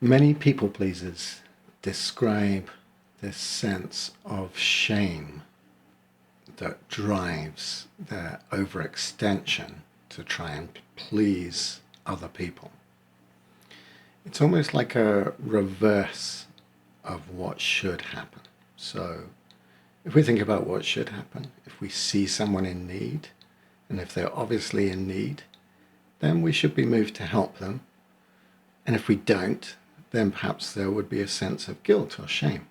Many people pleasers describe this sense of shame that drives their overextension to try and please other people. It's almost like a reverse of what should happen. So if we think about what should happen, if we see someone in need, and if they're obviously in need, then we should be moved to help them. And if we don't, then perhaps there would be a sense of guilt or shame.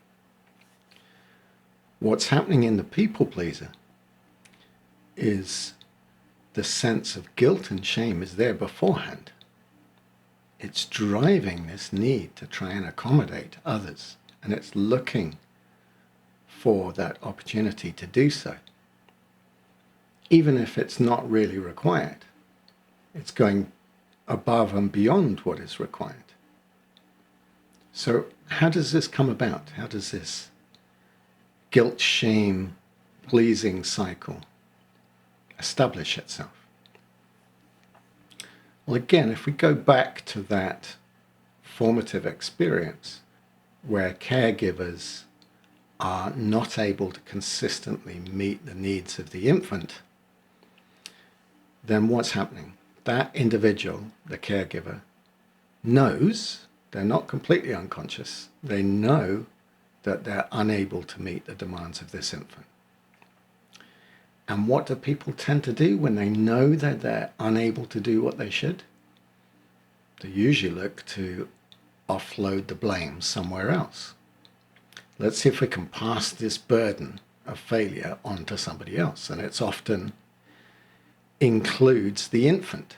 What's happening in the people pleaser is the sense of guilt and shame is there beforehand. It's driving this need to try and accommodate others, and it's looking for that opportunity to do so. Even if it's not really required, it's going above and beyond what is required. So how does this come about? How does this guilt, shame, pleasing cycle establish itself? Well, again, if we go back to that formative experience where caregivers are not able to consistently meet the needs of the infant, then what's happening? That individual, the caregiver, knows, they're not completely unconscious, they know that they're unable to meet the demands of this infant. And what do people tend to do when they know that they're unable to do what they should? They usually look to offload the blame somewhere else. Let's see if we can pass this burden of failure onto somebody else. And it's often includes the infant.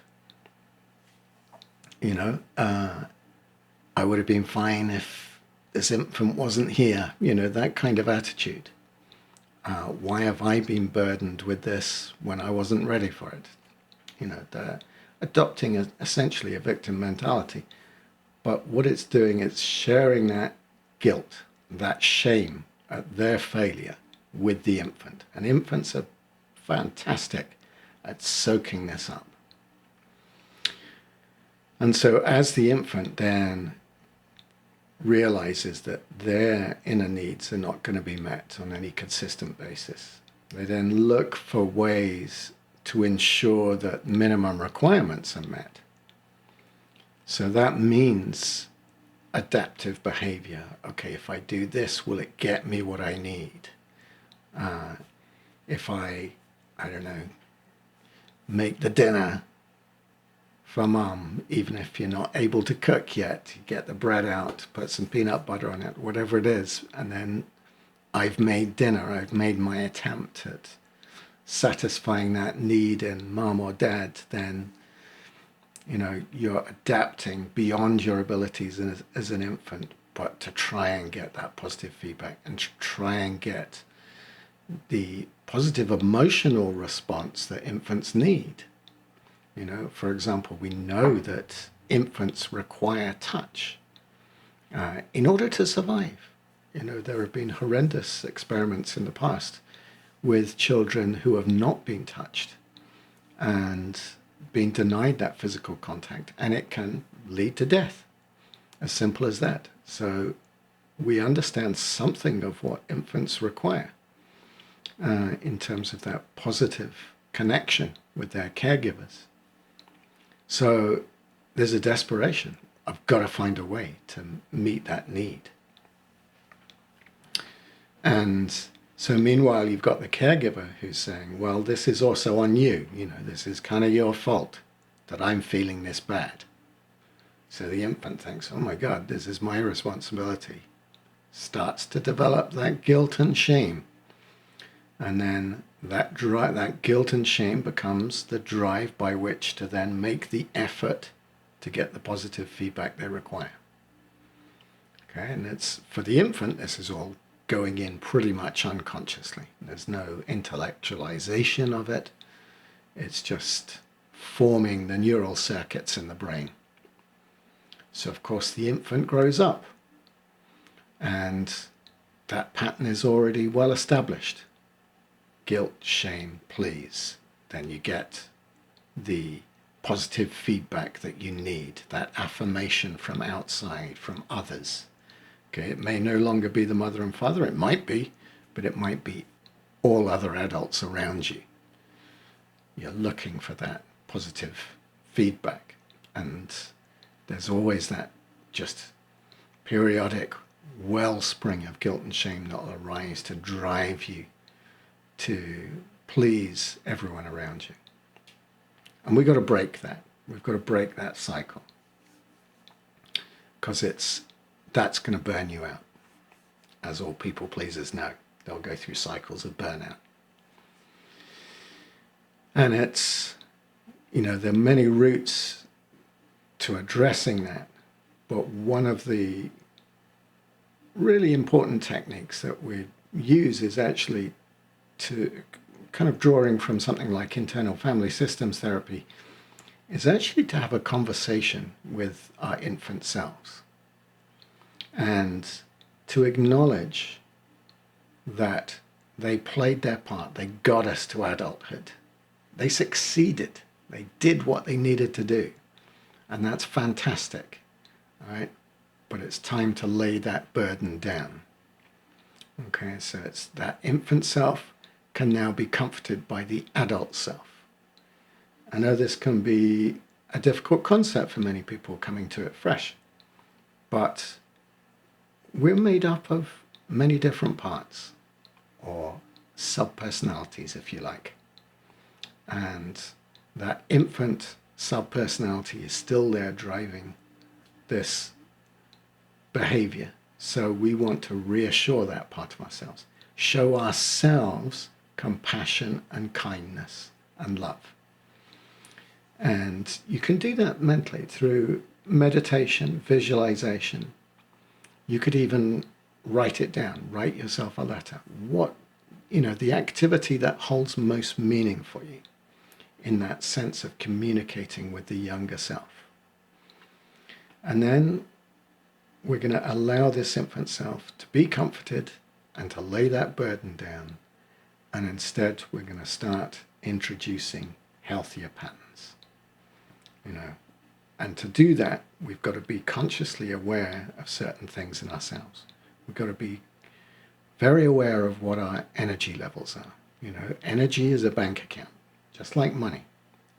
I would have been fine if this infant wasn't here, that kind of attitude. Why have I been burdened with this when I wasn't ready for it? They're adopting essentially a victim mentality. But what it's doing is sharing that guilt, that shame at their failure with the infant. And infants are fantastic at soaking this up. And so as the infant then realizes that their inner needs are not going to be met on any consistent basis, they then look for ways to ensure that minimum requirements are met. So that means adaptive behavior. Okay, if I do this, will it get me what I need? If I don't know, make the dinner for mum, even if you're not able to cook yet, you get the bread out, put some peanut butter on it, whatever it is, and then I've made dinner, I've made my attempt at satisfying that need in mum or dad, then you're adapting beyond your abilities as an infant, but to try and get that positive feedback and to try and get the positive emotional response that infants need. For example, we know that infants require touch in order to survive. There have been horrendous experiments in the past with children who have not been touched and been denied that physical contact, and it can lead to death. As simple as that. So we understand something of what infants require in terms of that positive connection with their caregivers. So there's a desperation. I've got to find a way to meet that need. And so meanwhile, you've got the caregiver who's saying, well, this is also on you. This is kind of your fault that I'm feeling this bad. So the infant thinks, oh my God, this is my responsibility. Starts to develop that guilt and shame. And then that guilt and shame becomes the drive by which to then make the effort to get the positive feedback they require. Okay, and it's for the infant, this is all going in pretty much unconsciously. There's no intellectualization of it. It's just forming the neural circuits in the brain. So of course the infant grows up and that pattern is already well established. Guilt, shame, please. Then you get the positive feedback that you need, that affirmation from outside, from others. Okay, it may no longer be the mother and father, it might be, but it might be all other adults around you. You're looking for that positive feedback, and there's always that just periodic wellspring of guilt and shame that will arise to drive you to please everyone around you. And we've got to break that. We've got to break that cycle, because that's going to burn you out, as all people pleasers know. They'll go through cycles of burnout. And it's, there are many routes to addressing that, but one of the really important techniques that we use is actually to kind of drawing from something like internal family systems therapy, is actually to have a conversation with our infant selves and to acknowledge that they played their part. They got us to adulthood. They succeeded. They did what they needed to do. And that's fantastic, all right? But it's time to lay that burden down. Okay, so it's that infant self can now be comforted by the adult self. I know this can be a difficult concept for many people coming to it fresh, but we're made up of many different parts, or sub-personalities, if you like. And that infant sub-personality is still there driving this behavior. So we want to reassure that part of ourselves, show ourselves compassion and kindness and love. And you can do that mentally through meditation, visualization. You could even write it down, write yourself a letter. What, the activity that holds most meaning for you in that sense of communicating with the younger self. And then we're going to allow this infant self to be comforted and to lay that burden down. And instead, we're going to start introducing healthier patterns. And to do that, we've got to be consciously aware of certain things in ourselves. We've got to be very aware of what our energy levels are. Energy is a bank account, just like money.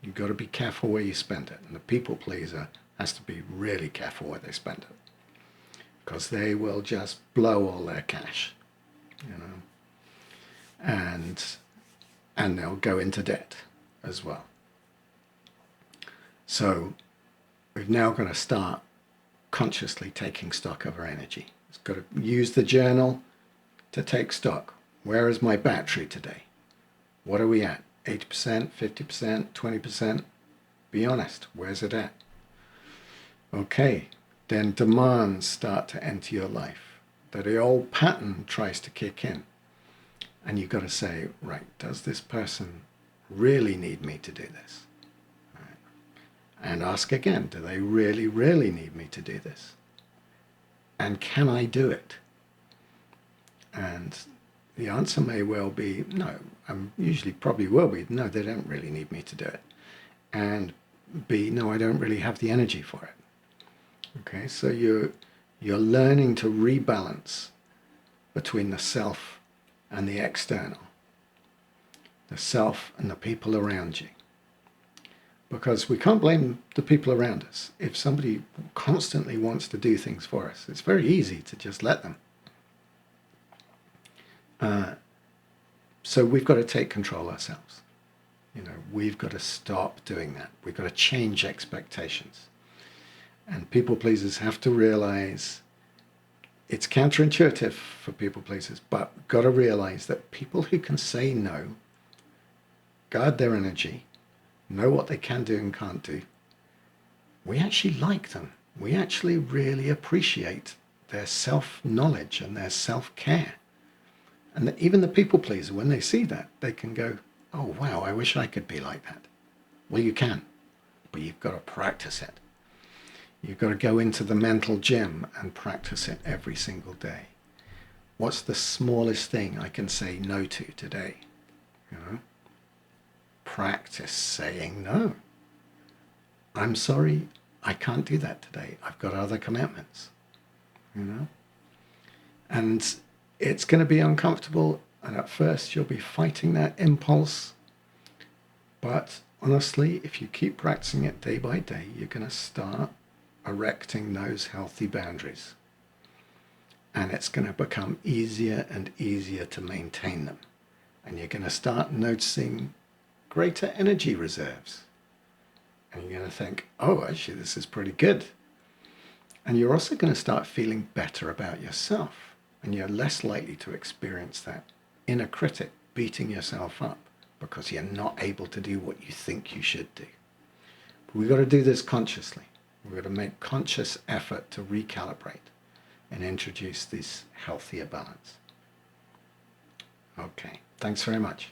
You've got to be careful where you spend it. And the people pleaser has to be really careful where they spend it, because they will just blow all their cash, and they'll go into debt as well. So we've now got to start consciously taking stock of our energy. It's got to use the journal to take stock. Where is my battery today? What are we at? 80%, 50%, 20%? Be honest, where's it at? Okay, then demands start to enter your life. The old pattern tries to kick in. And you've got to say, right, does this person really need me to do this? Right. And ask again, do they really, really need me to do this? And can I do it? And the answer may well be no. Usually probably will be, no, they don't really need me to do it. And B, no, I don't really have the energy for it. Okay, so you're learning to rebalance between the self and the external, the self and the people around you. Because we can't blame the people around us. If somebody constantly wants to do things for us, it's very easy to just let them. So we've got to take control ourselves. We've got to stop doing that. We've got to change expectations. And people pleasers have to realize it's counterintuitive for people pleasers, but got to realize that people who can say no, guard their energy, know what they can do and can't do, we actually like them. We actually really appreciate their self-knowledge and their self-care. And even the people pleaser, when they see that, they can go, oh, wow, I wish I could be like that. Well, you can, but you've got to practice it. You've got to go into the mental gym and practice it every single day. What's the smallest thing I can say no to today? Practice saying no. I'm sorry, I can't do that today. I've got other commitments, you know? And it's going to be uncomfortable. And at first you'll be fighting that impulse. But honestly, if you keep practicing it day by day, you're going to start erecting those healthy boundaries. And it's going to become easier and easier to maintain them. And you're going to start noticing greater energy reserves. And you're going to think, oh, actually, this is pretty good. And you're also going to start feeling better about yourself. And you're less likely to experience that inner critic beating yourself up because you're not able to do what you think you should do. But we've got to do this consciously. We've got to make conscious effort to recalibrate and introduce this healthier balance. Okay, thanks very much.